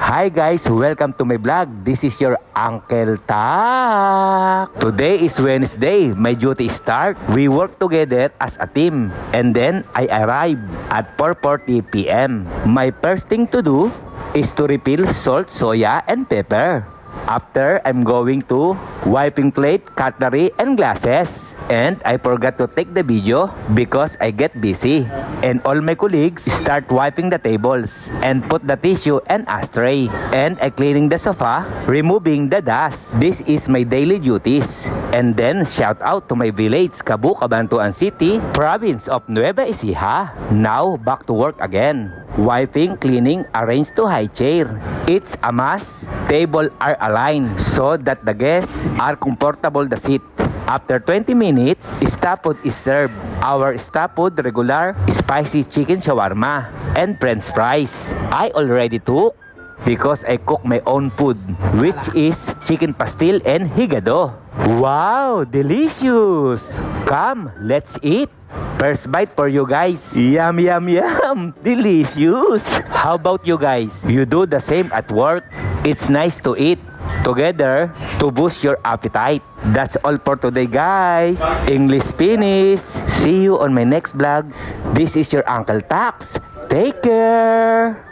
Hi guys, welcome to my vlog. This is your Uncle Tak. Today is Wednesday. My duty start. We work together as a team. And then I arrive at 4:40 p.m. My first thing to do is to refill salt, soya, and pepper. After, I'm going to wiping plate, cutlery, and glasses. And I forgot to take the video because I get busy. And all my colleagues start wiping the tables and put the tissue and ashtray. And I cleaning the sofa, removing the dust. This is my daily duties. And then shout out to my village, Cabu, Cabanatuan City, province of Nueva Ecija. Now back to work again. Wiping, cleaning, arrange to high chair. It's a must. Table are aligned so that the guests are comfortable the seat. After 20 minutes, staff food is served. Our staff food regular spicy chicken shawarma and french fries. I already took because I cook my own food, which is chicken pastil and higado. Wow, delicious! Come, let's eat. First bite for you guys. Yum, yum, yum. Delicious. How about you guys? You do the same at work? It's nice to eat together to boost your appetite. That's all for today, guys. English finish. See you on my next vlogs. This is your Uncle Tax. Take care.